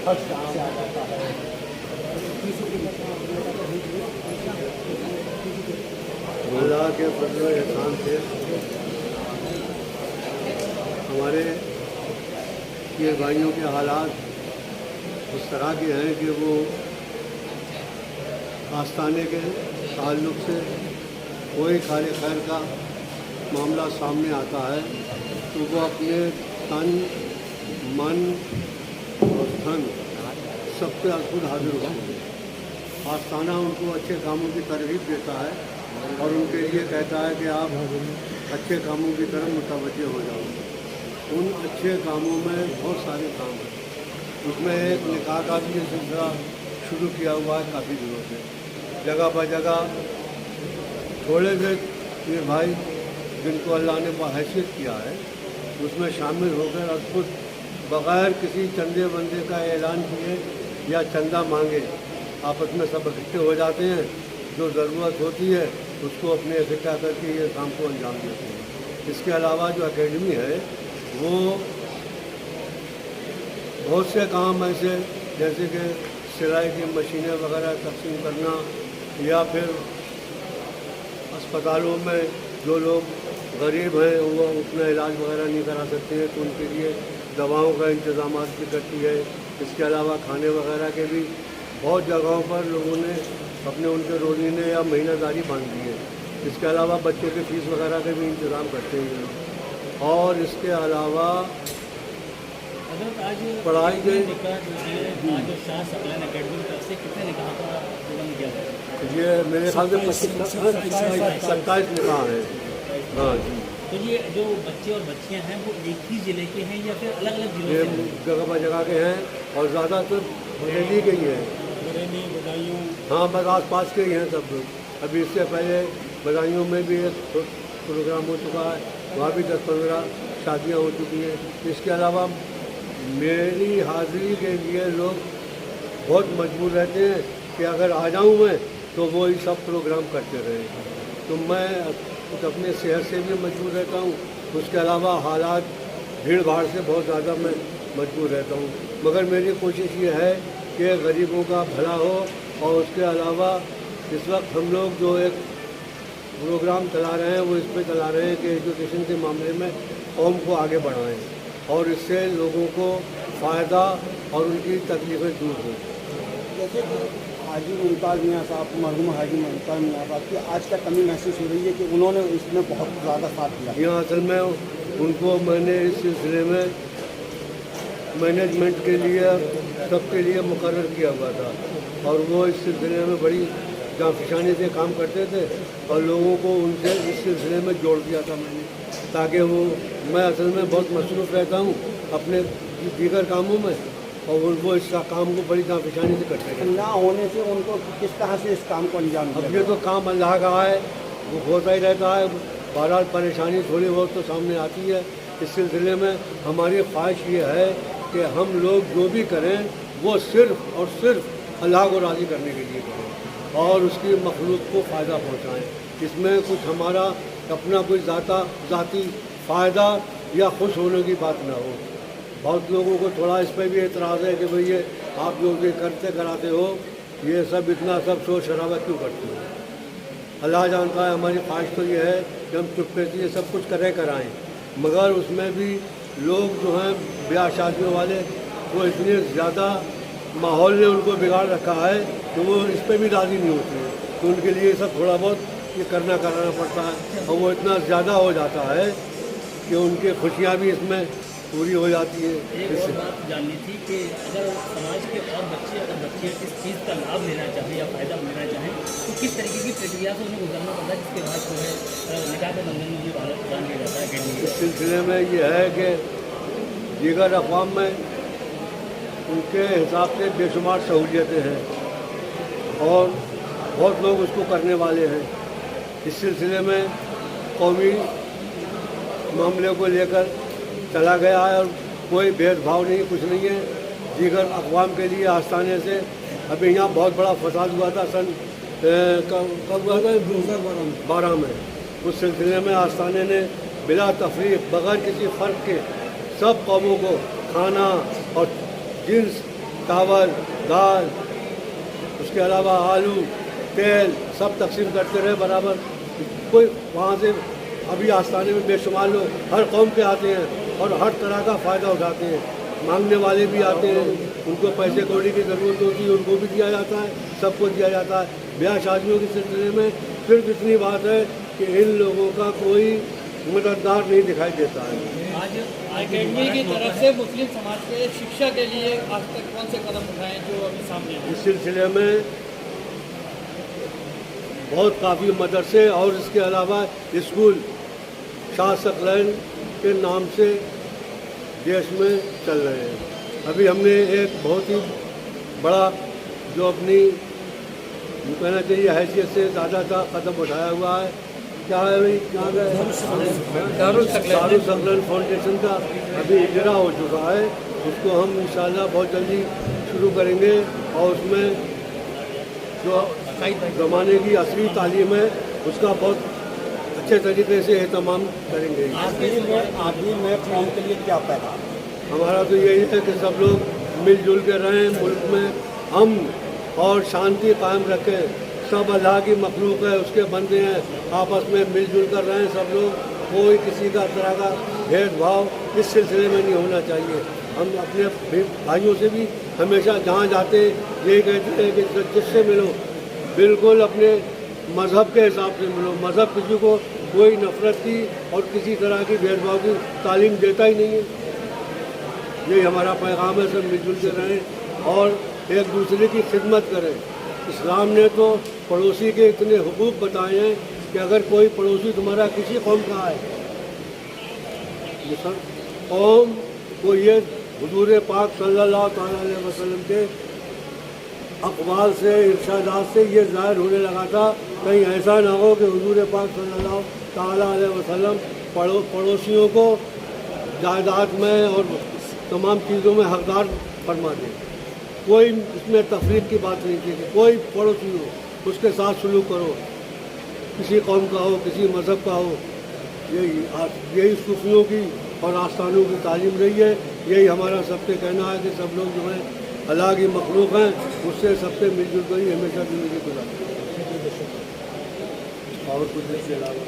خرچ کہاں سے آ جاتا ہے؟ اللہ کے فضل و احسان سے ہمارے یہ بھائیوں کے حالات اس طرح کے ہیں کہ وہ آستانے کے تعلق سے کوئی کار خیر کا معاملہ سامنے آتا ہے تو وہ اپنے تن من اور دھن سب پہ خود حاضر ہوتے ہیں۔ آستانہ ان کو اچھے کاموں کی ترغیب دیتا ہے اور ان کے لیے کہتا ہے کہ آپ اچھے کاموں کی طرف متوجہ ہو جاؤ۔ ان اچھے کاموں میں بہت سارے کام ہیں، اس میں ایک نکاح کا بھی یہ سلسلہ شروع کیا ہوا ہے کافی دنوں سے۔ جگہ بہ جگہ تھوڑے سے یہ بھائی جن کو اللہ نے باحیثیت کیا ہے اس میں شامل ہو کر اور خود بغیر کسی چندے بندے کا اعلان کیے یا چندہ مانگے آپس میں سب اکٹھے ہو جاتے ہیں، جو ضرورت ہوتی ہے اس کو اپنے اکٹھا کر کے یہ کام کو انجام دیتے ہیں۔ اس کے علاوہ جو اکیڈمی ہے وہ بہت سے کام ایسے جیسے کہ سلائی کی مشینیں وغیرہ تقسیم کرنا یا پھر اسپتالوں میں جو لوگ غریب ہیں وہ اپنا علاج وغیرہ نہیں کرا سکتے ہیں تو ان کے لیے دواؤں کا انتظامات بھی کرتی ہے۔ اس کے علاوہ کھانے وغیرہ کے بھی بہت جگہوں پر لوگوں نے اپنے ان کے روزینے یا مہینہ داری باندھ دی ہے۔ اس کے علاوہ بچوں کے فیس وغیرہ کے بھی انتظام کرتے ہیں یہ لوگ۔ اور اس کے علاوہ پڑھائی کے یہ میرے خیال سے 27 نکاح ہیں۔ ہاں جی، تو یہ جو بچے اور بچیاں ہیں وہ ایک ہی ضلع کے ہیں یا پھر الگ الگ ضلعوں یہ سے ہیں؟ جگہ بہ جگہ کے ہیں اور زیادہ تر بریلی کے ہی ہیں۔ بریلی بدایوں ہاں بس آس پاس کے ہی ہیں سب لوگ۔ ابھی اس سے پہلے بدایوں میں بھی ایک پروگرام ہو چکا ہے، وہاں بھی 10-15 شادیاں ہو چکی ہیں۔ اس کے علاوہ میری حاضری کے لیے لوگ بہت مجبور رہتے ہیں کہ اگر آ جاؤں میں تو وہی سب پروگرام کرتے رہیں، تو میں اپنے صحت سے بھی مجبور رہتا ہوں۔ اس کے علاوہ حالات بھیڑ بھاڑ سے بہت زیادہ میں مجبور رہتا ہوں، مگر میری کوشش یہ ہے کہ غریبوں کا بھلا ہو۔ اور اس کے علاوہ اس وقت ہم لوگ جو ایک پروگرام چلا رہے ہیں وہ اس پہ چلا رہے ہیں کہ ایجوکیشن کے معاملے میں قوم کو آگے بڑھائیں اور اس سے لوگوں کو فائدہ اور ان کی تکلیفیں دور ہوں۔ جیسے کہ حاجی ممتاز میاں صاحب، مرحوم حاجی ممتاز میاں صاحب کی آج کا کمی محسوس ہو رہی ہے کہ انہوں نے اس میں بہت زیادہ ساتھ دیا۔ یہاں اصل میں ان کو میں نے اس سلسلے میں مینجمنٹ کے لیے سب کے لیے مقرر کیا ہوا تھا اور وہ اس سلسلے میں بڑی جانفشانی سے کام کرتے تھے اور لوگوں کو ان سے اس سلسلے میں جوڑ دیا تھا میں نے، تاکہ وہ میں اصل میں بہت مصروف رہتا ہوں اپنے دیگر کاموں میں اور وہ اس کا کام کو بڑی جانفشانی سے کرتے ہیں۔ نہ ہونے سے ان کو کس طرح سے اس کام کو انجام دیا؟ اب یہ تو کام اللہ کا ہے، وہ ہوتا ہی رہتا ہے، بہرحال پریشانی تھوڑی بہت تو سامنے آتی ہے۔ اس سلسلے میں ہماری خواہش یہ ہے کہ ہم لوگ جو بھی کریں وہ صرف اور صرف اللہ کو راضی کرنے کے لیے کریں اور اس کی مخلوق کو فائدہ پہنچائیں۔ اس میں کچھ ہمارا اپنا کوئی ذاتی فائدہ یا خوش ہونے کی بات نہ ہو۔ بہت لوگوں کو تھوڑا اس پہ بھی اعتراض ہے کہ بھئی یہ آپ جو بھی کرتے کراتے ہو یہ سب اتنا سب شور شرابہ کیوں کرتے ہو؟ اللہ جانتا ہے، ہماری خواہش تو یہ ہے کہ ہم چپکے سے یہ سب کچھ کرائیں، مگر اس میں بھی لوگ جو ہیں بیاہ شادیوں والے وہ اتنے زیادہ ماحول نے ان کو بگاڑ رکھا ہے کہ وہ اس پہ بھی راضی نہیں ہوتے ہیں، تو ان کے لیے یہ سب تھوڑا بہت یہ کرانا پڑتا ہے اور وہ اتنا زیادہ ہو جاتا ہے کہ ان کی خوشیاں بھی اس میں پوری ہو جاتی ہے۔ ایک اور بات جاننی تھی کہ اگر سماج کے اور بچیاں اس چیز کا لابھ لینا چاہیں یا فائدہ لینا چاہیں تو کس طریقے کی پرکریا سے انہیں گزرنا پڑتا ہے جس کے بعد جو ہے نکاح کے بندھن میں بھی پردان کیا جاتا ہے؟ اس سلسلے میں یہ ہے کہ دیگر اقوام میں ان کے حساب سے بے شمار سہولیتیں ہیں اور بہت لوگ اس کو کرنے والے ہیں۔ اس سلسلے میں قومی معاملے کو لے کر چلا گیا ہے اور کوئی بھید بھاؤ نہیں، کچھ نہیں ہے۔ دیگر اقوام کے لیے آستانے سے ابھی یہاں بہت بڑا فساد ہوا تھا سن کب ہوا تھا 2012 میں۔ اس سلسلے میں آستانے نے بلا تفریق بغیر کسی فرق کے سب قوموں کو کھانا اور جنس چاول دال اس کے علاوہ آلو تیل سب تقسیم کرتے رہے برابر. کوئی وہاں سے ابھی آستانے میں بے شمار لوگ ہر قوم کے آتے ہیں اور ہر طرح کا فائدہ اٹھاتے ہیں. مانگنے والے بھی آتے ہیں, ان کو پیسے کوڑی کی ضرورت ہوتی ہے ان کو بھی دیا جاتا ہے, سب کو دیا جاتا ہے. بیاہ شادیوں کے سلسلے میں صرف اتنی بات ہے کہ ان لوگوں کا کوئی مددگار نہیں دکھائی دیتا ہے. آج اکیڈمی کی طرف سے مسلم سماج کے شکشا کے لیے آج تک کون سے قدم اٹھائے ہیں جو ابھی سامنے ہیں؟ اس سلسلے میں بہت کافی مدرسے اور اس کے علاوہ اسکول شاہ ثقلین کے نام سے دیش میں چل رہے ہیں. ابھی ہم نے ایک بہت ہی بڑا جو اپنی کہنا چاہیے حیثیت سے زیادہ کا قدم اٹھایا ہوا ہے. کیا ہے بھائی کہاں گئے؟ دارالثقلین فاؤنڈیشن کا ابھی اجرا ہو چکا ہے. اس کو ہم انشاءاللہ بہت جلدی شروع کریں گے اور اس میں جو زمانے کی عصری تعلیم ہے اس کا بہت اچھے طریقے سے اہتمام کریں گے. آخری میں قوم کے لیے کیا پیغام؟ ہمارا تو یہی ہے کہ سب لوگ مل جل کے رہیں, ملک میں امن اور شانتی قائم رکھیں. سب اللہ کی مخلوق ہے, اس کے بندے ہیں, آپس میں مل جل کر رہیں سب لوگ. کوئی کسی کا طرح کا بھید بھاؤ اس سلسلے میں نہیں ہونا چاہیے. ہم اپنے بھائیوں سے بھی ہمیشہ جہاں جاتے یہی کہتے ہیں کہ جس سے ملو بالکل اپنے مذہب کے حساب سے ملو. مذہب کسی کو کوئی نفرت کی اور کسی طرح کی بھید بھاؤ کی تعلیم دیتا ہی نہیں ہے. یہی ہمارا پیغام ہے, سب مل جل کے رہیں اور ایک دوسرے کی خدمت کریں. اسلام نے تو پڑوسی کے اتنے حقوق بتائے ہیں کہ اگر کوئی پڑوسی تمہارا کسی قوم کا ہے, قوم کو یہ حضور پاک صلی اللہ تعالیٰ علیہ وسلم کے اقوال سے ارشادات سے یہ ظاہر ہونے لگا تھا کہیں ایسا نہ ہو کہ حضور پاک صلی اللہ تعالیٰ علیہ وسلم پڑوسیوں کو جائیداد میں اور تمام چیزوں میں حقدار فرما دیں. کوئی اس میں تفریق کی بات نہیں کی کہ کوئی پڑوسی ہو اس کے ساتھ سلوک کرو, کسی قوم کا ہو کسی مذہب کا ہو. یہی صوفیوں کی اور آستانوں کی تعلیم رہی ہے. یہی ہمارا سب سے کہنا ہے کہ سب لوگ جو ہیں اللہ کی مخلوق ہیں, اس سے سب سے مل جل کر ہی ہمیشہ زندگی گزاریں اور کچھ اس کے علاوہ